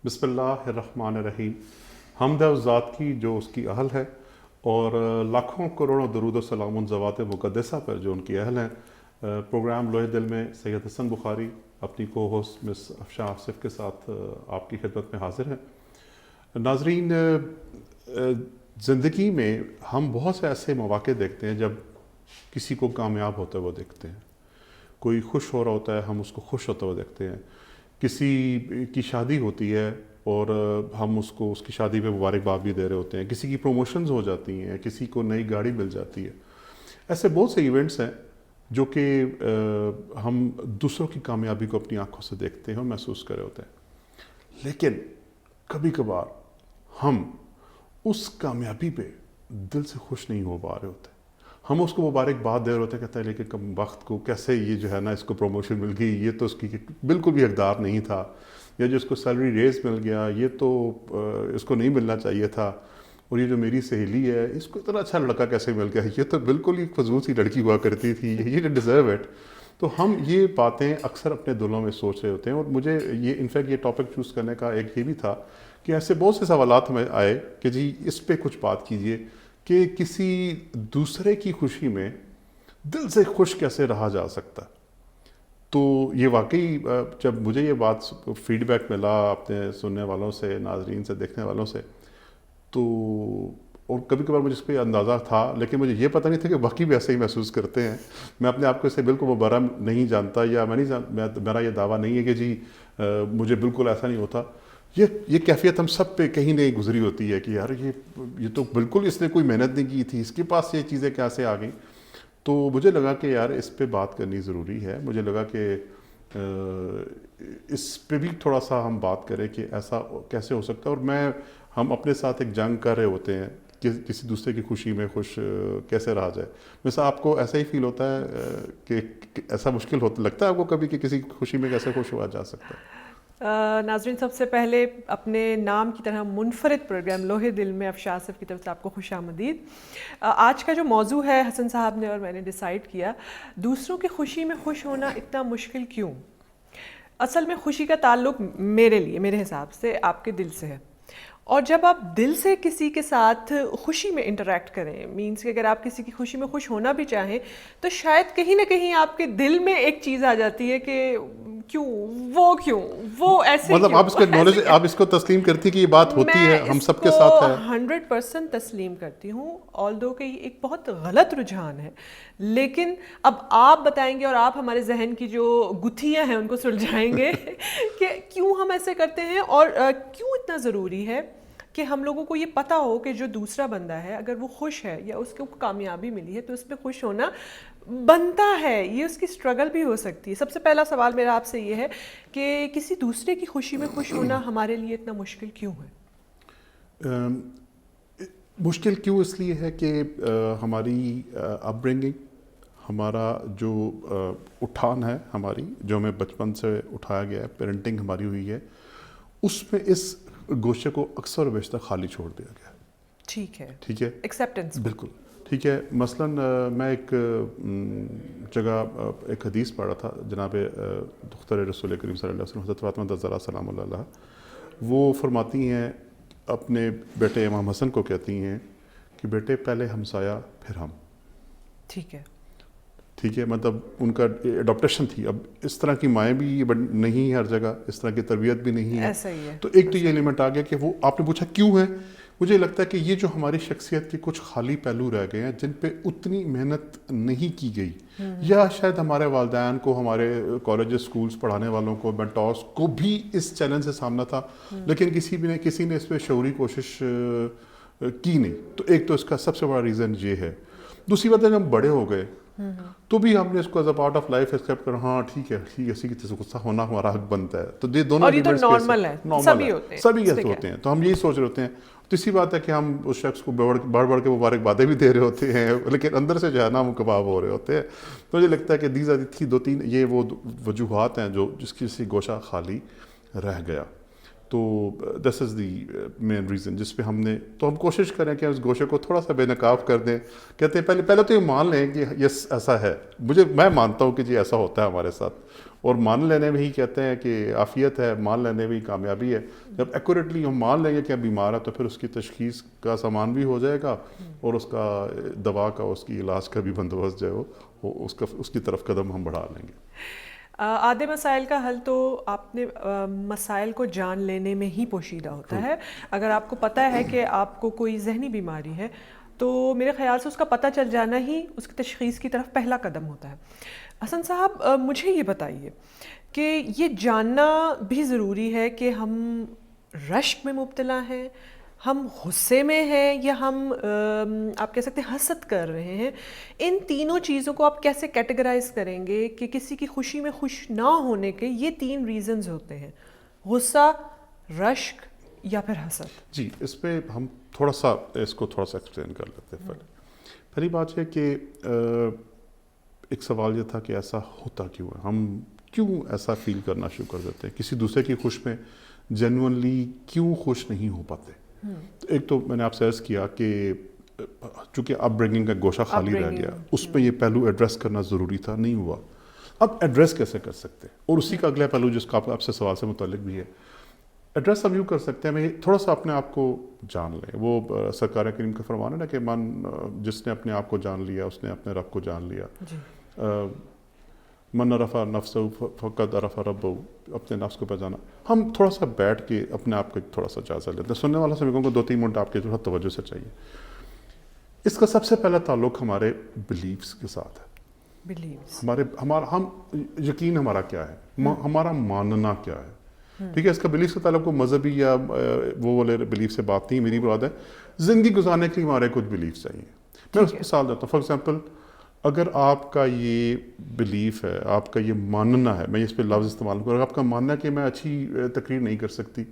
بسم اللہ الرحمن الرحیم. حمد ہے اس ذات کی جو اس کی اہل ہے، اور لاکھوں کروڑوں درود و سلام ان ذوات مقدسہ پر جو ان کی اہل ہیں. پروگرام لوہے دل میں سید حسن بخاری اپنی کو ہوسٹ مس افشاں آصف کے ساتھ آپ کی خدمت میں حاضر ہیں. ناظرین، زندگی میں ہم بہت سے ایسے مواقع دیکھتے ہیں جب کسی کو کامیاب ہوتے ہوئے دیکھتے ہیں. کوئی خوش ہو رہا ہوتا ہے، ہم اس کو خوش ہوتے ہوئے دیکھتے ہیں. کسی کی شادی ہوتی ہے اور ہم اس کو اس کی شادی پہ مبارکباد بھی دے رہے ہوتے ہیں. کسی کی پروموشنز ہو جاتی ہیں، کسی کو نئی گاڑی مل جاتی ہے. ایسے بہت سے ایونٹس ہیں جو کہ ہم دوسروں کی کامیابی کو اپنی آنکھوں سے دیکھتے ہیں اور محسوس کر رہے ہوتے ہیں. لیکن کبھی کبھار ہم اس کامیابی پہ دل سے خوش نہیں ہو پا رہے ہوتے. ہم اس کو مبارکباد دے رہے ہوتے ہیں، کہتے ہیں لیکن کم وقت کو کیسے یہ جو ہے نا اس کو پروموشن مل گئی، یہ تو اس کی بالکل بھی حقدار نہیں تھا. یا جو اس کو سیلری ریز مل گیا، یہ تو اس کو نہیں ملنا چاہیے تھا. اور یہ جو میری سہیلی ہے، اس کو اتنا اچھا لڑکا کیسے مل گیا، یہ تو بالکل ہی فضول سی لڑکی ہوا کرتی تھی، یہ ڈیزرو اٹ. تو ہم یہ باتیں اکثر اپنے دلوں میں سوچ رہے ہوتے ہیں. اور مجھے یہ انفیکٹ یہ ٹاپک چوز کرنے کا ایک یہ بھی تھا کہ ایسے بہت سے سوالات ہمیں آئے کہ جی اس پہ کچھ بات کیجئے کہ کسی دوسرے کی خوشی میں دل سے خوش کیسے رہا جا سکتا. تو یہ واقعی جب مجھے یہ بات فیڈ بیک ملا اپنے سننے والوں سے، ناظرین سے، دیکھنے والوں سے، تو اور کبھی کبھار مجھے اس پہ اندازہ تھا لیکن مجھے یہ پتہ نہیں تھا کہ باقی بھی ایسے ہی محسوس کرتے ہیں. میں اپنے آپ کو اسے بالکل مبرہ نہیں جانتا، یا میرا یہ دعویٰ نہیں ہے کہ جی مجھے بالکل ایسا نہیں ہوتا. یہ کیفیت ہم سب پہ کہیں نہیں گزری ہوتی ہے کہ یار یہ تو بالکل اس نے کوئی محنت نہیں کی تھی، اس کے پاس یہ چیزیں کیسے آ گئیں. تو مجھے لگا کہ یار اس پہ بات کرنی ضروری ہے. مجھے لگا کہ اس پہ بھی تھوڑا سا ہم بات کریں کہ ایسا کیسے ہو سکتا ہے. اور ہم اپنے ساتھ ایک جنگ کر رہے ہوتے ہیں کہ کسی دوسرے کی خوشی میں خوش کیسے رہا جائے. ویسے آپ کو ایسا ہی فیل ہوتا ہے کہ ایسا مشکل لگتا ہے آپ کو کبھی کہ کسی خوشی میں کیسے خوش ہوا جا سکتا ہے؟ ناظرین، سب سے پہلے اپنے نام کی طرح منفرد پروگرام لوہے دل میں افشاں آصف کی طرف سے آپ کو خوش آمدید. آج کا جو موضوع ہے حسن صاحب نے اور میں نے ڈیسائیڈ کیا، دوسروں کی خوشی میں خوش ہونا اتنا مشکل کیوں. اصل میں خوشی کا تعلق میرے حساب سے آپ کے دل سے ہے. اور جب آپ دل سے کسی کے ساتھ خوشی میں انٹریکٹ کریں، مینس کہ اگر آپ کسی کی خوشی میں خوش ہونا بھی چاہیں تو شاید کہیں نہ کہیں آپ کے دل میں ایک چیز آ جاتی ہے کہ کیوں وہ ایسے، مطلب آپ اس کا نالج، آپ اس کو تسلیم کرتی کہ یہ بات ہوتی ہے، ہم سب کے ساتھ ہے. 100% تسلیم کرتی ہوں، آلدو کہ یہ ایک بہت غلط رجحان ہے. لیکن اب آپ بتائیں گے اور آپ ہمارے ذہن کی جو گتھیاں ہیں ان کو سلجھائیں گے کہ کیوں ہم ایسے کرتے ہیں اور کیوں اتنا ضروری ہے کہ ہم لوگوں کو یہ پتہ ہو کہ جو دوسرا بندہ ہے اگر وہ خوش ہے یا اس کو کامیابی ملی ہے تو اس پہ خوش ہونا بنتا ہے. یہ اس کی اسٹرگل بھی ہو سکتی ہے. سب سے پہلا سوال میرا آپ سے یہ ہے کہ کسی دوسرے کی خوشی میں خوش ہونا ہمارے لیے اتنا مشکل کیوں ہے؟ مشکل کیوں اس لیے ہے کہ ہماری اپ برنگنگ، ہمارا جو اٹھان ہے، ہماری جو ہمیں بچپن سے اٹھایا گیا ہے، پیرنٹنگ ہماری ہوئی ہے، اس میں اس گوشے کو اکثر و بیشتر خالی چھوڑ دیا گیا. ٹھیک ہے، ایکسیپٹنس، بالکل ٹھیک ہے. مثلاً میں ایک جگہ ایک حدیث پڑھ رہا تھا، جناب دختر رسول کریم صلی اللہ علیہ وسلم حضرت فاطمہ الزہرا سلام اللہ علیہا، وہ فرماتی ہیں اپنے بیٹے امام حسن کو کہتی ہیں کہ بیٹے پہلے ہمسایہ پھر ہم. ٹھیک ہے، مطلب ان کا اڈاپٹیشن تھی. اب اس طرح کی مائیں بھی نہیں ہر جگہ، اس طرح کی تربیت بھی نہیں ہے. تو ایک تو یہ ایلیمنٹ آ گیا کہ وہ آپ نے پوچھا کیوں ہے. مجھے لگتا ہے کہ یہ جو ہماری شخصیت کے کچھ خالی پہلو رہ گئے ہیں جن پہ اتنی محنت نہیں کی گئی، یا شاید ہمارے والدین کو، ہمارے کالجز اسکولز پڑھانے والوں کو، مینٹورز کو بھی اس چیلنج سے سامنا تھا، لیکن کسی نے اس پہ شعوری کوشش کی نہیں. تو ایک تو اس کا سب سے بڑا ریزن یہ ہے. دوسری بات ہے کہ ہم بڑے ہو گئے تو بھی ہم نے اس کو as a part of life accept کر، ہاں ٹھیک ہے، اسی کی غصہ ہونا ہمارا حق بنتا ہے. تو یہ دونوں نارمل ہے، سبھی ایسے ہوتے ہیں. تو ہم یہی سوچ رہے ہوتے ہیں. تیسری بات ہے کہ ہم اس شخص کو بڑھ کے مبارکبادیں بھی دے رہے ہوتے ہیں، لیکن اندر سے جو ہے نا ہم کباب ہو رہے ہوتے ہیں. تو مجھے لگتا ہے کہ دیز تھی 2-3 یہ وہ وجوہات ہیں جو جس کی گوشہ خالی رہ گیا. تو دس از دی مین ریزن جس پہ ہم نے تو ہم کوشش کریں کہ اس گوشے کو تھوڑا سا بے نقاب کر دیں. کہتے ہیں پہلے تو یہ مان لیں کہ یس ایسا ہے, میں مانتا ہوں کہ جی ایسا ہوتا ہے ہمارے ساتھ, اور مان لینے میں ہی کہتے ہیں کہ عافیت ہے, مان لینے میں ہی کامیابی ہے. جب ایکوریٹلی ہم مان لیں گے کہ بیمار ہے تو پھر اس کی تشخیص کا سامان بھی ہو جائے گا, اور اس کا دوا کا, اس کی علاج کا بھی بندوبست جو ہے وہ اس کی طرف قدم ہم بڑھا لیں گے. آدھے مسائل کا حل تو آپ نے مسائل کو جان لینے میں ہی پوشیدہ ہوتا ہے. اگر آپ کو پتہ ہے کہ آپ کو کوئی ذہنی بیماری ہے تو میرے خیال سے اس کا پتہ چل جانا ہی اس کی تشخیص کی طرف پہلا قدم ہوتا ہے. حسن صاحب مجھے یہ بتائیے کہ یہ جاننا بھی ضروری ہے کہ ہم رشک میں مبتلا ہیں, ہم غصے میں ہیں, یا ہم آپ کہہ سکتے ہیں حسد کر رہے ہیں. ان تینوں چیزوں کو آپ کیسے کیٹیگرائز کریں گے کہ کسی کی خوشی میں خوش نہ ہونے کے یہ 3 ریزنز ہوتے ہیں, غصہ, رشک یا پھر حسد؟ جی اس پہ ہم تھوڑا سا ایکسپلین کر لیتے ہیں. پہلی بات ہے کہ ایک سوال یہ تھا کہ ایسا ہوتا کیوں ہے, ہم کیوں ایسا فیل کرنا شروع کر دیتے ہیں, کسی دوسرے کی خوش میں جینوئنلی کیوں خوش نہیں ہو پاتے. تو ایک تو میں نے آپ سے عرض کیا کہ چونکہ اپ برنگنگ کا گوشہ خالی رہ گیا, اس پہ یہ پہلو ایڈریس کرنا ضروری تھا, نہیں ہوا. اب ایڈریس کیسے کر سکتے ہیں, اور اسی کا اگلا پہلو جس کا آپ سے سوال سے متعلق بھی ہے, ایڈریس ہم یوں کر سکتے ہیں, تھوڑا سا اپنے آپ کو جان لیں. وہ سرکار کریم کا فرمان ہے نا کہ جس نے اپنے آپ کو جان لیا اس نے اپنے رب کو جان لیا. من عرف نفسہ فقد عرف ربہ, اپنے نفس کو پہچانا. ہم تھوڑا سا بیٹھ کے اپنے آپ کا تھوڑا سا جائزہ لیتے ہیں. سننے والا سبھی کو 2-3 منٹ آپ کے جو توجہ سے چاہیے. اس کا سب سے پہلا تعلق ہمارے بلیفس کے ساتھ ہے. ہم یقین ہمارا کیا ہے, ہمارا ماننا کیا ہے. ٹھیک ہے, اس کا بلیف سے تعلق کو مذہبی یا وہ والے بلیف سے بات نہیں, میری مراد ہے زندگی گزارنے کے لیے ہمارے کچھ بلیف چاہیے. میں اس مثال دیتا ہوں. فار ایگزامپل, اگر آپ کا یہ بلیف ہے, آپ کا یہ ماننا ہے, میں اس پہ لفظ استعمال کروں, اگر آپ کا ماننا ہے کہ میں اچھی تقریر نہیں کر سکتی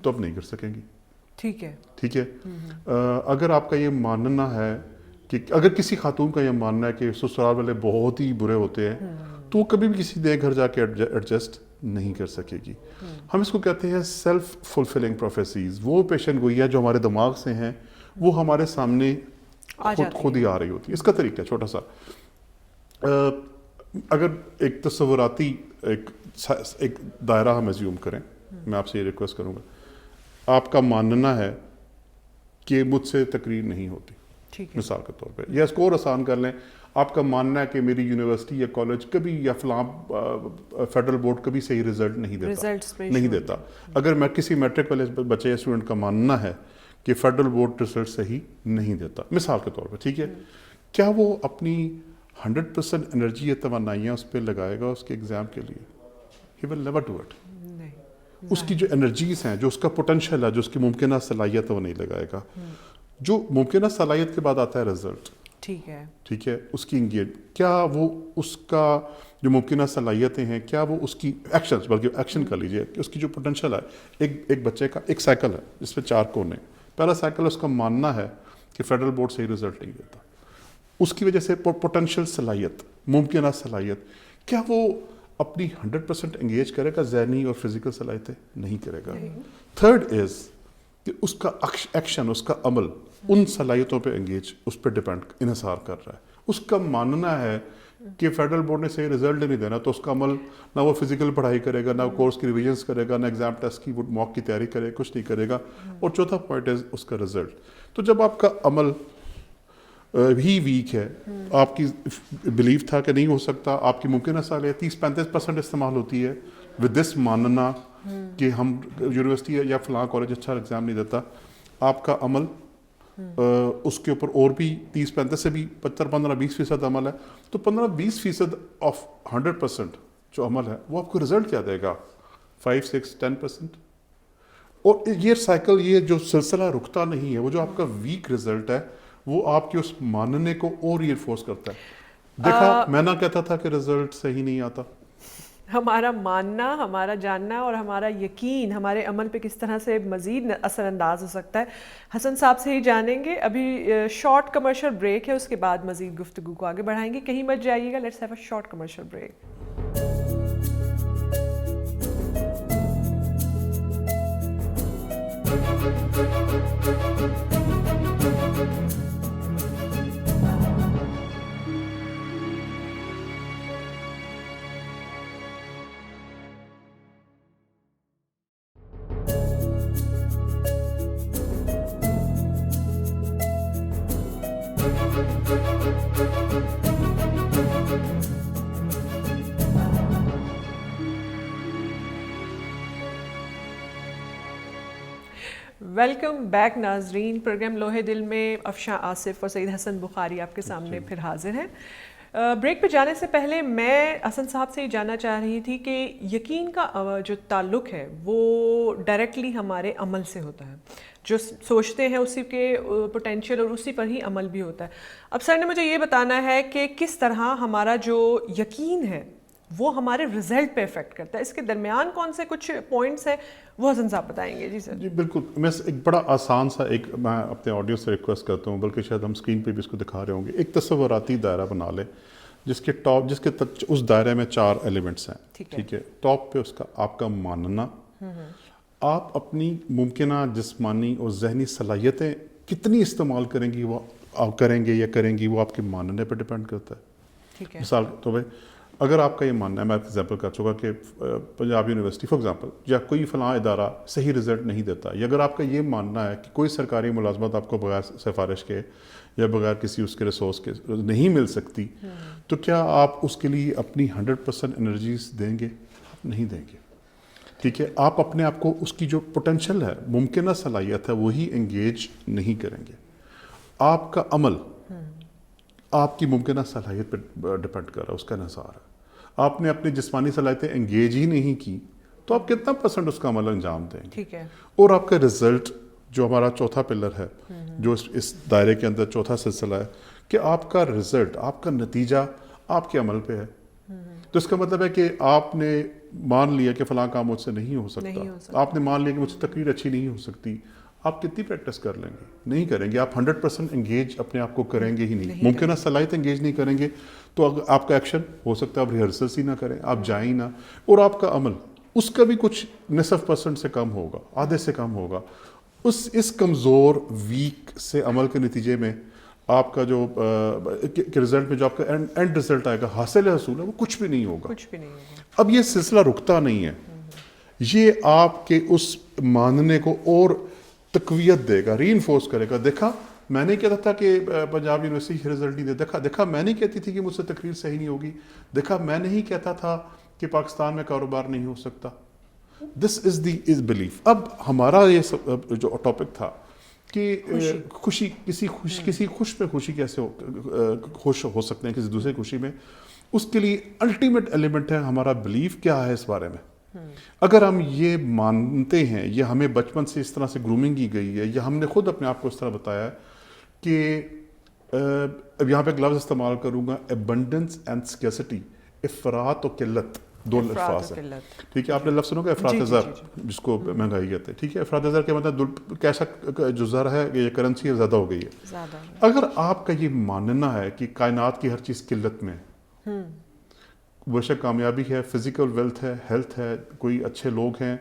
تو آپ نہیں کر سکیں گی. ٹھیک ہے. اگر آپ کا یہ ماننا ہے کہ اگر کسی خاتون کا یہ ماننا ہے کہ سسرال والے بہت ہی برے ہوتے ہیں تو وہ کبھی بھی کسی نئے گھر جا کے ایڈجسٹ نہیں کر سکے گی. ہم اس کو کہتے ہیں سیلف فلفلنگ پروفیسیز. وہ پیشن گوئیاں جو ہمارے دماغ سے ہیں وہ ہمارے سامنے خود ہی آ رہی ہوتی ہے. اس کا طریقہ چھوٹا سا, اگر ایک تصوراتی ایک دائرہ ہم ایزیوم کریں, میں آپ سے یہ ریکویسٹ کروں گا, آپ کا ماننا ہے کہ مجھ سے تقریر نہیں ہوتی, مثال کے طور پہ, یا اس کو اور آسان کر لیں, آپ کا ماننا ہے کہ میری یونیورسٹی یا کالج کبھی یا فلاں فیڈرل بورڈ کبھی صحیح رزلٹ نہیں دیتا. اگر میں کسی میٹرک والے بچے یا اسٹوڈنٹ کا ماننا ہے کہ فیڈرل بورڈ رزلٹ صحیح نہیں دیتا, مثال کے طور پہ, ٹھیک ہے, کیا وہ اپنی 100% انرجی یا توانائیاں اس پہ لگائے گا اس کے ایگزام کے لیے؟ He will never do it. اس کی جو انرجیز ہیں, جو اس کا پوٹینشیل ہے, جو اس کی ممکنہ صلاحیت ہے, وہ نہیں لگائے گا. جو ممکنہ صلاحیت کے بعد آتا ہے رزلٹ, ٹھیک ہے, اس کی کیا وہ اس کا جو ممکنہ صلاحیتیں ہیں, کیا وہ اس کی ایکشنز, بلکہ ایکشن کر لیجیے کہ اس کی جو پوٹینشیل ہے, ایک بچے کا ایک سائیکل ہے جس پہ 4 کونے. پہلا سائیکل اس کا ماننا ہے کہ فیڈرل بورڈ صحیح رزلٹ نہیں دیتا, اس کی وجہ سے پوٹینشیل صلاحیت, ممکنہ صلاحیت, کیا وہ اپنی 100% انگیج کرے گا ذہنی اور فزیکل صلاحیتیں؟ نہیں کرے گا. تھرڈ از کہ اس کا ایکشن, اس کا عمل ان صلاحیتوں پہ انگیج, اس پہ ڈپینڈ انحصار کر رہا ہے. اس کا ماننا ہے کہ فیڈرل بورڈ نے صحیح رزلٹ نہیں دینا, تو اس کا عمل نہ وہ فزیکل پڑھائی کرے گا, نہ کورس کی ریویژنس کرے گا, نہ ایگزام ٹیسٹ کی موک کی تیاری کرے, کچھ نہیں کرے گا. اور چوتھا پوائنٹ ہے اس کا رزلٹ. تو جب آپ کا عمل ہی ویک ہے, آپ کی بلیف تھا کہ نہیں ہو سکتا, آپ کی ممکنہ صلاحیت 30-35% استعمال ہوتی ہے ود دس ماننا کہ ہم یونیورسٹی یا فلاں کالج اچھا ایگزام نہیں دیتا, آپ کا عمل اس کے اوپر اور بھی 30-35 سے بھی 15-20% عمل ہے, تو 15-20% آف 100% جو عمل ہے وہ آپ کو رزلٹ کیا دے گا؟ 5-6-10%. اور یہ سائیکل, یہ جو سلسلہ رکتا نہیں ہے, وہ جو آپ کا ویک رزلٹ ہے وہ آپ کے اس ماننے کو اور ری انفورس کرتا ہے. دیکھا, میں نہ کہتا تھا کہ رزلٹ صحیح نہیں آتا. ہمارا ماننا, ہمارا جاننا اور ہمارا یقین ہمارے عمل پہ کس طرح سے مزید اثر انداز ہو سکتا ہے, حسن صاحب سے ہی جانیں گے. ابھی شارٹ کمرشل بریک ہے, اس کے بعد مزید گفتگو کو آگے بڑھائیں گے. کہیں مت جائیے گا, let's have a short commercial break. Welcome back ناظرین. پروگرام لوہے دل میں افشاں آصف اور سعید حسن بخاری آپ کے سامنے پھر حاضر ہیں. بریک پہ جانے سے پہلے میں حسن صاحب سے یہ جاننا چاہ رہی تھی کہ یقین کا جو تعلق ہے وہ ڈائریکٹلی ہمارے عمل سے ہوتا ہے. جو سوچتے ہیں اسی کے پوٹینشیل اور اسی پر ہی عمل بھی ہوتا ہے. اب سر نے مجھے یہ بتانا ہے کہ کس طرح ہمارا جو یقین ہے وہ ہمارے رزلٹ پہ افیکٹ کرتا ہے. اس کے درمیان کون سے کچھ پوائنٹس ہیں وہ حسن صاحب بتائیں گے. جی سر. جی بالکل. میں ایک بڑا آسان سا میں اپنے آڈینس سے ریکویسٹ کرتا ہوں, بلکہ شاید ہم اسکرین پہ بھی اس کو دکھا رہے ہوں گے. ایک تصوراتی دائرہ بنا لیں جس کے اس دائرے میں 4 ایلیمنٹس ہیں. ٹھیک ہے. ٹاپ پہ اس کا آپ کا ماننا, آپ اپنی ممکنہ جسمانی اور ذہنی صلاحیتیں کتنی استعمال کریں گی, وہ آپ کریں گے یا کریں گی, وہ آپ کے ماننے پہ ڈپینڈ کرتا ہے. مثال تو بھائی اگر آپ کا یہ ماننا ہے, میں ایگزامپل کر چکا کہ پنجاب یونیورسٹی فار ایگزامپل یا کوئی فلاں ادارہ صحیح رزلٹ نہیں دیتا, یا اگر آپ کا یہ ماننا ہے کہ کوئی سرکاری ملازمت آپ کو بغیر سفارش کے یا بغیر کسی اس کے ریسورس کے نہیں مل سکتی, تو کیا آپ اس کے لیے اپنی 100% انرجیز دیں گے؟ آپ نہیں دیں گے. ٹھیک ہے. آپ اپنے آپ کو اس کی جو پوٹینشیل ہے, ممکنہ صلاحیت ہے, وہی انگیج نہیں کریں گے. آپ کا عمل آپ کی ممکنہ صلاحیت پہ ڈپینڈ کر رہا ہے, اس کا انحصار ہے. آپ نے اپنی جسمانی صلاحیتیں انگیج ہی نہیں کی تو آپ کتنا % اس کا عمل انجام دیں گے. ٹھیک ہے. اور آپ کا رزلٹ جو ہمارا چوتھا پلر ہے, جو اس دائرے کے اندر چوتھا سلسلہ ہے, کہ آپ کا رزلٹ, آپ کا نتیجہ آپ کے عمل پہ ہے. تو اس کا مطلب ہے کہ آپ نے مان لیا کہ فلاں کام مجھ سے نہیں ہو سکتا, آپ نے مان لیا کہ مجھ سے تقریر اچھی نہیں ہو سکتی, آپ کتنی پریکٹس کر لیں گے؟ نہیں کریں گے. آپ 100% انگیج اپنے آپ کو کریں گے ہی نہیں. ممکنہ صلاحیت انگیج نہیں کریں گے تو آپ کا ایکشن ہو سکتا ہے آپ ریہرسلس ہی نہ کریں, آپ جائیں ہی نہ, اور آپ کا عمل اس کا بھی کچھ نصف % سے کم ہوگا, آدھے سے کم ہوگا. اس کمزور ویک سے عمل کے نتیجے میں آپ کا جو رزلٹ میں جو آپ کا اینڈ رزلٹ آئے گا, حاصل ہے وہ کچھ بھی نہیں ہوگا. اب یہ سلسلہ رکتا نہیں ہے, یہ آپ کے اس ماننے کو اور تقویت دے گا, ری انفورس کرے گا. دیکھا میں نے کہتا تھا کہ پنجاب یونیورسٹی رزلٹ نہیں دے, دیکھا میں نہیں کہتی تھی کہ مجھ سے تقریر صحیح نہیں ہوگی, دیکھا میں نہیں کہتا تھا کہ پاکستان میں کاروبار نہیں ہو سکتا. دس از دی بلیف. اب ہمارا یہ جو ٹاپک تھا کہ خوشی, کسی خوش میں خوشی کیسے خوش ہو سکتے ہیں کسی دوسرے خوشی میں, اس کے لیے الٹیمیٹ ایلیمنٹ ہے ہمارا بلیف. کیا ہے اس بارے میں؟ اگر ہم یہ مانتے ہیں, یہ ہمیں بچپن سے اس طرح سے گرومنگ کی گئی ہے, یا ہم نے خود اپنے آپ کو اس طرح بتایا ہے کہ اب یہاں پہ ایک لفظ استعمال کروں گا, ابنڈنس اینڈ اسکیسٹی, افراط و قلت, 2 الفاظ ہیں. ٹھیک ہے. آپ نے لفظ سنو گا افراط زر, جس کو مہنگائی کہتے ہیں. ٹھیک ہے. افراط زر کے مطلب کیسا جو زر ہے, یہ کرنسی زیادہ ہو گئی ہے. اگر آپ کا یہ ماننا ہے کہ کائنات کی ہر چیز قلت میں, بے شک کامیابی ہے, فزیکل ویلتھ ہے, ہیلتھ ہے, کوئی اچھے لوگ ہیں,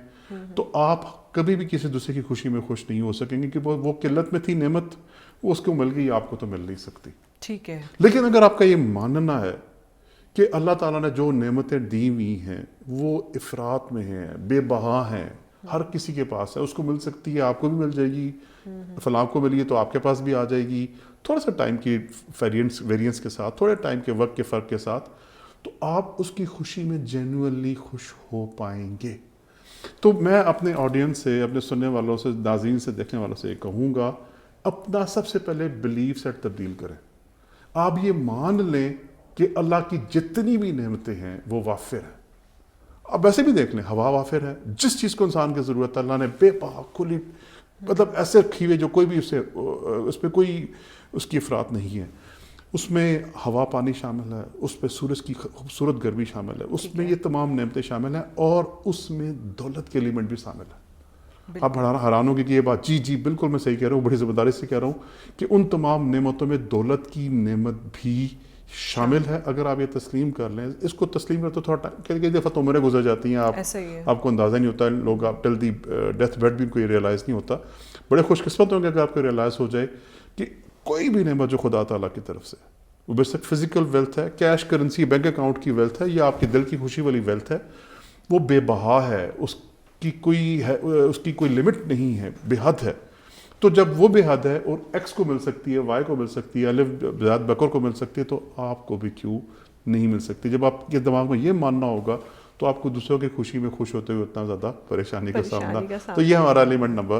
تو آپ کبھی بھی کسی دوسرے کی خوشی میں خوش نہیں ہو سکیں گے, کہ وہ قلت میں تھی نعمت, وہ اس کو مل گئی, آپ کو تو مل نہیں سکتی. ٹھیک ہے. لیکن اگر آپ کا یہ ماننا ہے کہ اللہ تعالیٰ نے جو نعمتیں دی ہوئی ہیں وہ افراط میں ہیں, بے بہا ہیں, ہر کسی کے پاس ہے, اس کو مل سکتی ہے, آپ کو بھی مل جائے گی, فلاں کو ملی ہے تو آپ کے پاس بھی آ جائے گی, تھوڑا سا ٹائم کی ویریئنس کے ساتھ, تھوڑے ٹائم کے وقت کے فرق کے ساتھ, تو آپ اس کی خوشی میں جینوئنلی خوش ہو پائیں گے. تو میں اپنے آڈینس سے, اپنے سننے والوں سے, ناظرین سے, دیکھنے والوں سے یہ کہوں گا, اپنا سب سے پہلے بلیف سیٹ تبدیل کریں. آپ یہ مان لیں کہ اللہ کی جتنی بھی نعمتیں ہیں وہ وافر ہیں. اب ویسے بھی دیکھ لیں, ہوا وافر ہے, جس چیز کو انسان کی ضرورت ہے اللہ نے بے پناہ کھلی, مطلب ایسے رکھی ہوئے جو کوئی بھی اس پہ کوئی اس کی افراط نہیں ہے. اس میں ہوا پانی شامل ہے, اس پہ سورج کی خوبصورت گرمی شامل ہے, اس میں یہ تمام نعمتیں شامل ہیں, اور اس میں دولت کے ایلیمنٹ بھی شامل ہے. آپ حیران ہوگی کہ یہ بات, جی بالکل میں صحیح کہہ رہا ہوں, بڑی ذمہ داری سے کہہ رہا ہوں کہ ان تمام نعمتوں میں دولت کی نعمت بھی شامل ہے. اگر آپ یہ تسلیم کر لیں, اس کو تسلیم کرتے تو تھوڑا ٹائم, کئی دفعہ تو عمریں گزر جاتی ہیں, آپ کو اندازہ نہیں ہوتا, لوگ آپ ٹل دی ڈیتھ بیڈ بھی کوئی ریئلائز نہیں ہوتا. بڑے خوش قسمت ہوں گے اگر آپ کو ریئلائز ہو جائے کہ کوئی بھی نعمت جو خدا تعالیٰ کی طرف سے, وہ بے شک فزیکل ویلتھ ہے, کیش کرنسی, بینک اکاؤنٹ کی ویلتھ ہے, یا آپ کے دل کی خوشی والی ویلتھ ہے, وہ بے بہا ہے, اس کی کوئی لمٹ نہیں ہے, بے حد ہے. تو جب وہ بے حد ہے اور ایکس کو مل سکتی ہے, وائی کو مل سکتی ہے, الف زاد بکر کو مل سکتی ہے, تو آپ کو بھی کیوں نہیں مل سکتی. جب آپ کے دماغ میں یہ ماننا ہوگا تو آپ کو دوسروں کی خوشی میں خوش ہوتے ہوئے اتنا زیادہ پریشانی کا سامنا. تو یہ ہمارا ایلیمنٹ نمبر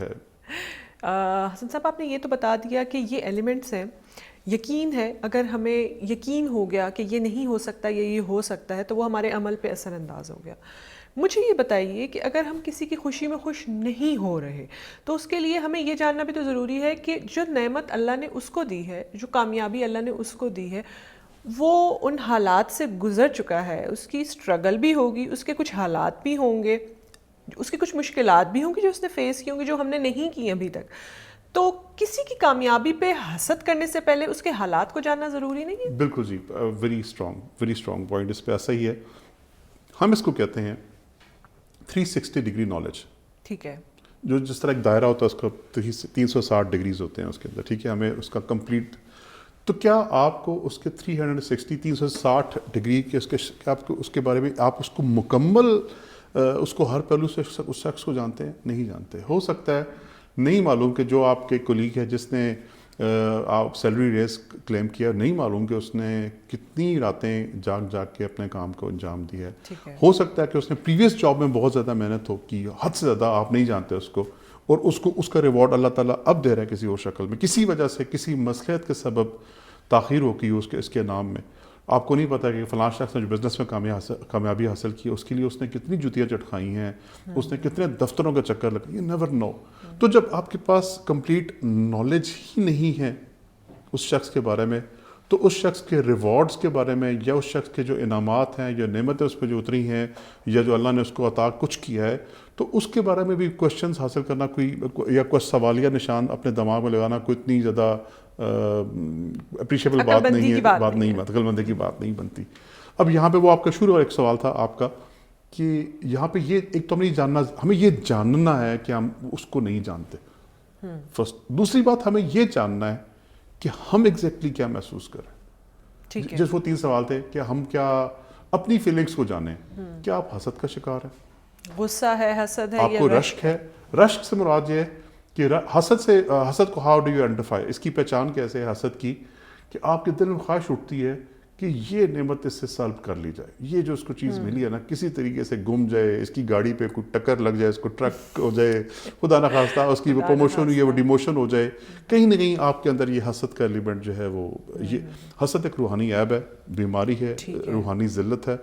ہے. حسن صاحب آپ نے یہ تو بتا دیا کہ یہ ایلیمنٹس ہیں. یقین ہے اگر ہمیں یقین ہو گیا کہ یہ نہیں ہو سکتا یا یہ ہو سکتا ہے تو وہ ہمارے عمل پہ اثر انداز ہو گیا. مجھے یہ بتائیے کہ اگر ہم کسی کی خوشی میں خوش نہیں ہو رہے تو اس کے لیے ہمیں یہ جاننا بھی تو ضروری ہے کہ جو نعمت اللہ نے اس کو دی ہے, جو کامیابی اللہ نے اس کو دی ہے, وہ ان حالات سے گزر چکا ہے, اس کی اسٹرگل بھی ہوگی, اس کے کچھ حالات بھی ہوں گے, اس کی کچھ مشکلات بھی ہوں گی جو اس نے فیس کی ہوں گی جو ہم نے نہیں کی ابھی تک. تو کسی کی کامیابی پہ حسد کرنے سے پہلے اس کے حالات کو جاننا ضروری نہیں ہے؟ بالکل جی, ویری اسٹرانگ پوائنٹ اس پہ ایسا ہی ہے. ہم اس کو کہتے ہیں 360 ڈگری نالج. ٹھیک ہے, جو جس طرح ایک دائرہ ہوتا ہے اس کا 360 ڈگریز ہوتے ہیں اس کے اندر, ٹھیک ہے, ہمیں اس کا کمپلیٹ. تو کیا آپ کو اس کے 360 ڈگری کے آپ کو اس کے بارے میں آپ اس کو مکمل اس کو ہر پہلو سے اس شخص کو جانتے ہیں؟ نہیں جانتے. ہو سکتا ہے نہیں معلوم کہ جو آپ کے کولیگ ہے جس نے آپ سیلری ریز کلیم کیا, نہیں معلوم کہ اس نے کتنی راتیں جاگ کے اپنے کام کو انجام دیا ہے. ہو سکتا ہے کہ اس نے پریویس جاب میں بہت زیادہ محنت ہو کی, حد سے زیادہ آپ نہیں جانتے اس کو, اور اس کا ریوارڈ اللہ تعالیٰ اب دے رہا ہے کسی اور شکل میں, کسی وجہ سے کسی مصلحت کے سبب تاخیر ہو کی اس کے نام میں. آپ کو نہیں پتا کہ فلاں شخص نے جو بزنس میں کامیابی حاصل کی اس کے لیے اس نے کتنی جوتیاں چٹکھائی ہیں, اس نے کتنے دفتروں کا چکر لگا, یو نیور نو. تو جب آپ کے پاس کمپلیٹ نالج ہی نہیں ہے اس شخص کے بارے میں, تو اس شخص کے ریوارڈز کے بارے میں یا اس شخص کے جو انعامات ہیں یا نعمتیں اس پہ جو اتری ہیں یا جو اللہ نے اس کو عطا کچھ کیا ہے, تو اس کے بارے میں بھی کوشچنس حاصل کرنا یا کوئی سوالیہ نشان اپنے دماغ میں لگانا کوئی اتنی زیادہ اپریشیبل بات نہیں ہے, عقل مندی کی بات نہیں بنتی. اب یہاں پہ وہ آپ کا شروع ایک سوال تھا آپ کا کہ یہاں پہ یہ ایک تو ہمیں یہ جاننا ہے کہ ہم اس کو نہیں جانتے فرسٹ. دوسری بات ہمیں یہ جاننا ہے کہ ہم ایگزیکٹلی کیا محسوس کر رہے ہیں. جس وہ 3 سوال تھے کہ ہم کیا اپنی فیلنگس کو جانیں. کیا آپ حسد کا شکار ہیں؟ غصہ ہے, حسد ہے, آپ کو رشک ہے؟ رشک سے مراد یہ ہے کہ حسد کو ہاؤ ڈو یو آئیڈینٹیفائی, اس کی پہچان کیسے ہے حسد کی, کہ آپ کے دل میں خواہش اٹھتی ہے کہ یہ نعمت اس سے سلب کر لی جائے, یہ جو اس کو چیز ملی ہے نا کسی طریقے سے گم جائے, اس کی گاڑی پہ کوئی ٹکر لگ جائے, اس کو ٹرک ہو جائے, خدا نہ خواستہ اس کی وہ پروموشن ہوئی ہے وہ ڈیموشن ہو جائے. کہیں نہ کہیں آپ کے اندر یہ حسد کا ایلیمنٹ جو ہے وہ, یہ حسد ایک روحانی عیب ہے, بیماری ہے, روحانی ذلت ہے.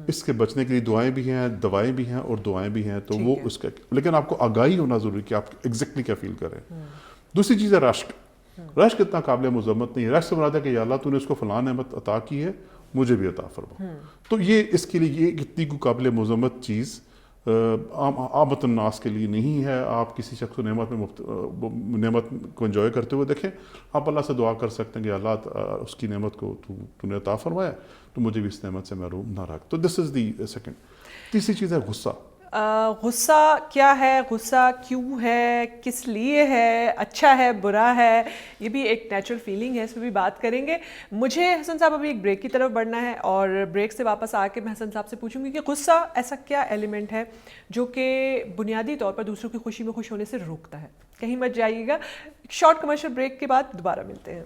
اس کے بچنے کے لیے دعائیں بھی ہیں, دوائیں بھی ہیں اور دعائیں بھی ہیں. تو وہ اس کا, لیکن آپ کو آگاہی ہونا ضروری کہ آپ ایگزیکٹلی کیا فیل کریں. دوسری چیز ہے رشک. رشک اتنا قابل مذمت نہیں ہے. رشک سے مراد ہے کہ یا اللہ تو نے اس کو فلاں نعمت عطا کی ہے, مجھے بھی عطا فرما. تو یہ اس کے لیے یہ اتنی کو قابل مذمت چیز عامت الناس کے لیے نہیں ہے. آپ کسی شخص کو نعمت کو انجوائے کرتے ہوئے دیکھیں, آپ اللہ سے دعا کر سکتے ہیں کہ اللہ اس کی نعمت کو تو نے عطا فرمایا, تو مجھے بھی اس نعمت سے محروم نہ رکھ. تو دس از دی سیکنڈ. تیسری چیز ہے غصہ. غصہ کیا ہے, غصہ کیوں ہے, کس لیے ہے, اچھا ہے, برا ہے, یہ بھی ایک نیچرل فیلنگ ہے, اس پہ بھی بات کریں گے. مجھے حسن صاحب ابھی ایک بریک کی طرف بڑھنا ہے اور بریک سے واپس آ کے میں حسن صاحب سے پوچھوں گی کہ غصہ ایسا کیا ایلیمنٹ ہے جو کہ بنیادی طور پر دوسروں کی خوشی میں خوش ہونے سے روکتا ہے. کہیں مت جائیے گا, شارٹ کمرشل بریک کے بعد دوبارہ ملتے ہیں.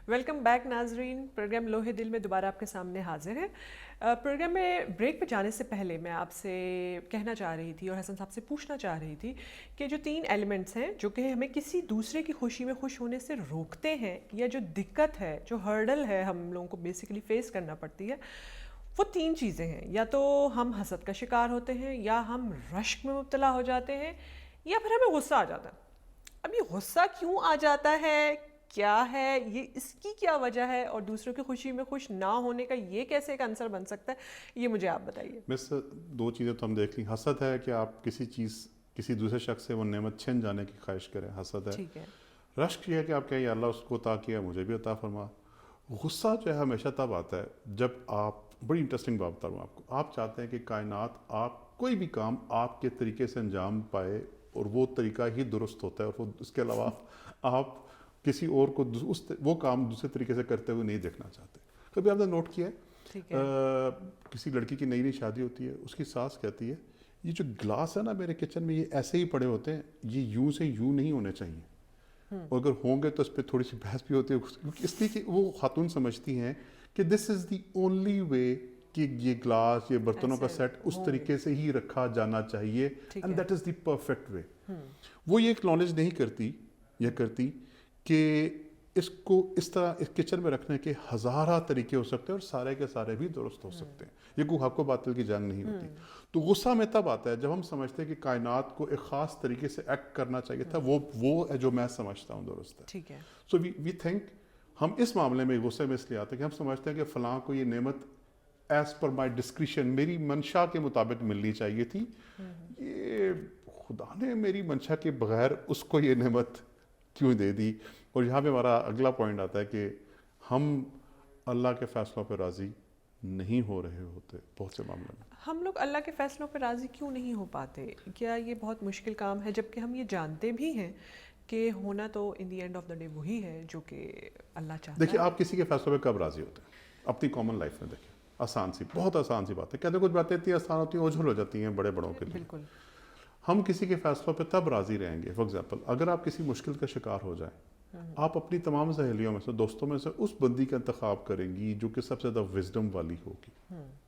ویلکم بیک ناظرین. پروگرام لوہے دل میں دوبارہ آپ کے سامنے حاضر ہے. پروگرام میں بریک پہ جانے سے پہلے میں آپ سے کہنا چاہ رہی تھی اور حسن صاحب سے پوچھنا چاہ رہی تھی کہ جو 3 ایلیمنٹس ہیں جو کہ ہمیں کسی دوسرے کی خوشی میں خوش ہونے سے روکتے ہیں, یا جو دقت ہے, جو ہرڈل ہے ہم لوگوں کو بیسیکلی فیس کرنا پڑتی ہے, وہ 3 چیزیں ہیں. یا تو ہم حسد کا شکار ہوتے ہیں, یا ہم رشک میں مبتلا ہو جاتے ہیں, یا پھر ہمیں غصہ آ جاتا ہے. اب یہ غصہ کیوں آ جاتا ہے, کیا ہے یہ, اس کی کیا وجہ ہے, اور دوسروں کی خوشی میں خوش نہ ہونے کا یہ کیسے ایک عنصر بن سکتا ہے, یہ مجھے آپ بتائیے. بس 2 چیزیں تو ہم دیکھ لیں. حسد ہے کہ آپ کسی دوسرے شخص سے وہ نعمت چھن جانے کی خواہش کریں, حسد ہے. ٹھیک ہے. رشک یہ ہے کہ آپ کہیں یا اللہ اس کو عطا کیا, مجھے بھی عطا فرما. غصہ جو ہے ہمیشہ تب آتا ہے جب آپ، بڑی انٹرسٹنگ بات بتا رہا ہوں آپ کو، آپ چاہتے ہیں کہ کائنات آپ کوئی بھی کام آپ کے طریقے سے انجام پائے اور وہ طریقہ ہی درست ہوتا ہے، اور وہ اس کے علاوہ آپ کسی اور کو وہ کام دوسرے طریقے سے کرتے ہوئے نہیں دیکھنا چاہتے. کبھی آپ نے نوٹ کیا ٹھیک ہے ہے. کسی لڑکی کی نئی نئی شادی ہوتی ہے، اس کی ساس کہتی ہے یہ جو گلاس ہے نا میرے کچن میں، یہ ایسے ہی پڑے ہوتے ہیں، یہ یوں سے یوں نہیں ہونے چاہیے، اور اگر ہوں گے تو اس پہ تھوڑی سی بحث بھی ہوتی ہے، کیونکہ اس لیے کہ وہ خاتون سمجھتی ہیں کہ دس از دی اونلی وے کہ یہ گلاس، یہ برتنوں کا سیٹ اس طریقے سے ہی رکھا جانا چاہیے، and that is the perfect way. وہ یہ ایکنالج نہیں کرتی یا کرتی کہ اس کو اس طرح اس کچن میں رکھنے کے ہزارہ طریقے ہو سکتے ہیں اور سارے کے سارے بھی درست ہو سکتے ہیں. یہ کوئی حق و باطل کی جنگ نہیں ہوتی. تو غصہ میں تب آتا ہے جب ہم سمجھتے ہیں کہ کائنات کو ایک خاص طریقے سے ایکٹ کرنا چاہیے تھا، وہ ہے جو میں سمجھتا ہوں درست ہے. ٹھیک ہے. سو وی تھنک، ہم اس معاملے میں غصے میں اس لیے آتے ہیں کہ ہم سمجھتے ہیں کہ فلاں کو یہ نعمت ایز پر مائی ڈسکریشن، میری منشا کے مطابق ملنی چاہیے تھی. یہ خدا نے میری منشا کے بغیر اس کو یہ نعمت کیوں دے دی. اور یہاں پہ ہمارا اگلا پوائنٹ آتا ہے کہ ہم اللہ کے فیصلوں پہ راضی نہیں ہو رہے ہوتے بہت سے معاملے میں. ہم لوگ اللہ کے فیصلوں پہ راضی کیوں نہیں ہو پاتے؟ کیا یہ بہت مشکل کام ہے، جبکہ ہم یہ جانتے بھی ہیں کہ ہونا تو in the end of the day وہی ہے جو کہ اللہ چاہتا ہے. دیکھیے آپ کسی کے فیصلوں پہ کب راضی ہوتے ہیں؟ اپنی کامن لائف میں دیکھیں، آسان سی، بہت آسان سی بات ہے. کہتے ہیں کچھ باتیں اتنی آسان ہوتی ہیں اوجھل ہو جاتی ہیں بڑے بڑوں کے لیے. بالکل. ہم کسی کے فیصلوں پہ تب راضی رہیں گے، فار ایگزامپل اگر آپ کسی مشکل کا شکار ہو جائیں، آپ اپنی تمام سہیلیوں میں سے، دوستوں میں سے اس بندی کا انتخاب کریں گی جو کہ سب سے زیادہ وزڈم والی ہوگی،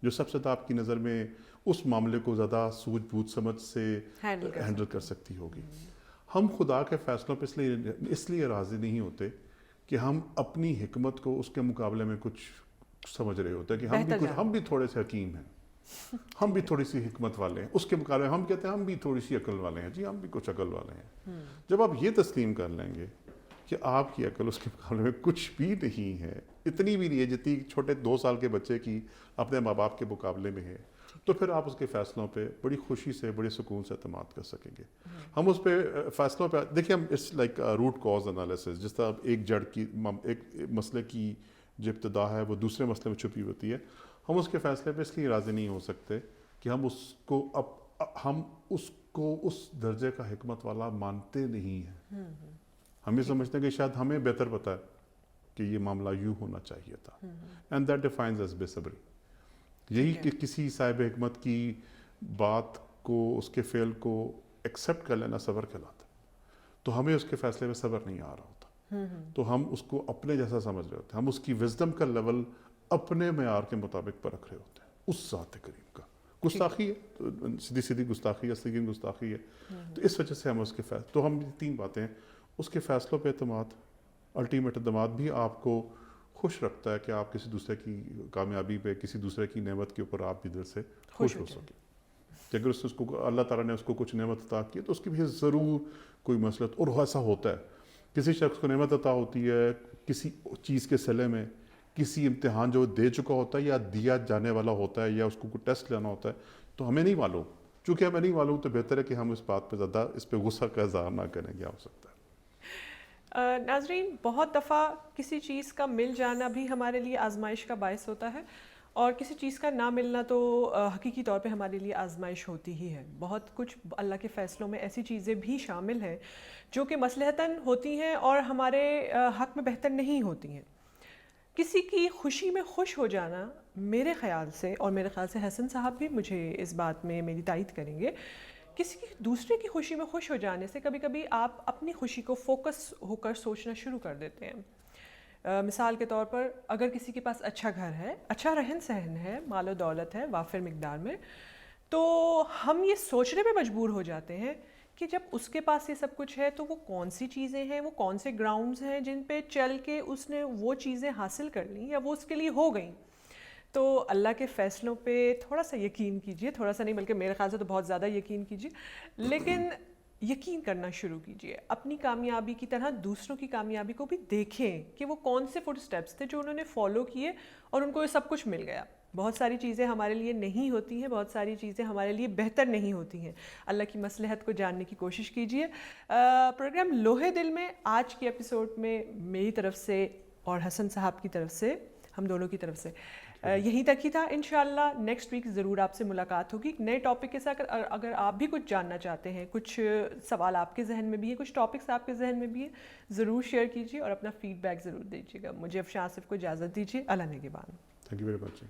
جو سب سے زیادہ آپ کی نظر میں اس معاملے کو زیادہ سوجھ بوجھ سمجھ سے ہینڈل کر سکتی ہوگی. ہم خدا کے فیصلوں پہ اس لیے راضی نہیں ہوتے کہ ہم اپنی حکمت کو اس کے مقابلے میں کچھ سمجھ رہے ہوتے ہیں کہ ہم بھی تھوڑے سے حکیم ہیں، ہم بھی تھوڑی سی حکمت والے ہیں. اس کے مقابلے ہم کہتے ہیں ہم بھی تھوڑی سی عقل والے ہیں. جی ہم بھی کچھ عقل والے ہیں. جب آپ یہ تسلیم کر لیں گے کہ آپ کی عقل اس کے مقابلے میں کچھ بھی نہیں ہے، اتنی بھی نہیں ہے جتنی چھوٹے 2 سال کے بچے کی اپنے ماں باپ کے مقابلے میں ہے، تو پھر آپ اس کے فیصلوں پہ بڑی خوشی سے، بڑے سکون سے اعتماد کر سکیں گے. ہم اس پہ فیصلوں پہ دیکھیں، ہم it's like root cause analysis. جس طرح ایک جڑ کی، ایک مسئلے کی جو ابتدا ہے وہ دوسرے مسئلے میں چھپی ہوتی ہے. ہم اس کے فیصلے پہ اس لیے راضی نہیں ہو سکتے کہ ہم اس کو اس درجے کا حکمت والا مانتے نہیں ہیں. ہم یہ سمجھتے ہیں کہ شاید ہمیں بہتر پتہ ہے کہ یہ معاملہ یوں ہونا چاہیے تھا. اینڈ دیٹ ڈیفائنز ایز بے صبری. یہی کہ کسی صاحب حکمت کی بات کو، اس کے فعل کو ایکسیپٹ کر لینا صبر کہلاتا ہے. تو ہمیں اس کے فیصلے میں صبر نہیں آ رہا ہوتا، تو ہم اس کو اپنے جیسا سمجھ رہے ہوتے ہیں. ہم اس کی وزڈم کا لیول اپنے معیار کے مطابق پر رکھ رہے ہوتے ہیں اس ذات کریم کا. گستاخی ہے، سیدھی گستاخی ہے، سنگین گستاخی ہے. تو اس وجہ سے ہم اس کے تو ہم 3 باتیں، اس کے فیصلوں پہ اعتماد، الٹیمیٹ اعتماد بھی آپ کو خوش رکھتا ہے کہ آپ کسی دوسرے کی کامیابی پہ، کسی دوسرے کی نعمت کے اوپر آپ بھی دل سے خوش ہو سکیں. کہ اگر اس کو اللہ تعالیٰ نے اس کو کچھ نعمت عطا کی ہے تو اس کی بھی ضرور کوئی مسئلہ، اور ایسا ہوتا ہے کسی شخص کو نعمت عطا ہوتی ہے کسی چیز کے صلے میں، کسی امتحان جو دے چکا ہوتا ہے یا دیا جانے والا ہوتا ہے، یا اس کو کوئی ٹیسٹ لینا ہوتا ہے، تو ہمیں نہیں معلوم. چونکہ ہمیں نہیں معلوم تو بہتر ہے کہ ہم اس بات پہ زیادہ اس پہ غصہ کا اظہار نہ کریں. کیا ہو سکتا ہے؟ ناظرین، بہت دفعہ کسی چیز کا مل جانا بھی ہمارے لیے آزمائش کا باعث ہوتا ہے، اور کسی چیز کا نہ ملنا تو حقیقی طور پہ ہمارے لیے آزمائش ہوتی ہی ہے. بہت کچھ اللہ کے فیصلوں میں ایسی چیزیں بھی شامل ہیں جو کہ مصلحتاً ہوتی ہیں اور ہمارے حق میں بہتر نہیں ہوتی ہیں. کسی کی خوشی میں خوش ہو جانا، میرے خیال سے، اور میرے خیال سے حسن صاحب بھی مجھے اس بات میں میری تائید کریں گے، کسی کی دوسرے کی خوشی میں خوش ہو جانے سے کبھی کبھی آپ اپنی خوشی کو فوکس ہو کر سوچنا شروع کر دیتے ہیں. مثال کے طور پر، اگر کسی کے پاس اچھا گھر ہے، اچھا رہن سہن ہے، مال و دولت ہے وافر مقدار میں، تو ہم یہ سوچنے پہ مجبور ہو جاتے ہیں کہ جب اس کے پاس یہ سب کچھ ہے تو وہ کون سی چیزیں ہیں، وہ کون سے گراؤنڈز ہیں جن پہ چل کے اس نے وہ چیزیں حاصل کر لیں یا وہ اس کے لیے ہو گئیں. تو اللہ کے فیصلوں پہ تھوڑا سا یقین کیجئے، تھوڑا سا نہیں بلکہ میرے خیال سے تو بہت زیادہ یقین کیجئے، لیکن یقین کرنا شروع کیجئے. اپنی کامیابی کی طرح دوسروں کی کامیابی کو بھی دیکھیں کہ وہ کون سے فٹ سٹیپس تھے جو انہوں نے فالو کیے اور ان کو یہ سب کچھ مل گیا. بہت ساری چیزیں ہمارے لیے نہیں ہوتی ہیں، بہت ساری چیزیں ہمارے لیے بہتر نہیں ہوتی ہیں. اللہ کی مصلحت کو جاننے کی کوشش کیجئے. پروگرام لوہے دل میں آج کی ایپیسوڈ میں میری طرف سے اور حسن صاحب کی طرف سے، ہم دونوں کی طرف سے یہیں تک ہی تھا. انشاءاللہ نیکسٹ ویک ضرور آپ سے ملاقات ہوگی ایک نئے ٹاپک کے ساتھ. اگر آپ بھی کچھ جاننا چاہتے ہیں، کچھ سوال آپ کے ذہن میں بھی ہے، کچھ ٹاپکس آپ کے ذہن میں بھی ہے، ضرور شیئر کیجیے اور اپنا فیڈ بیک ضرور دیجیے گا. مجھے افشاں آصف کو اجازت دیجیے. اللہ نگہبان. Thank you very much.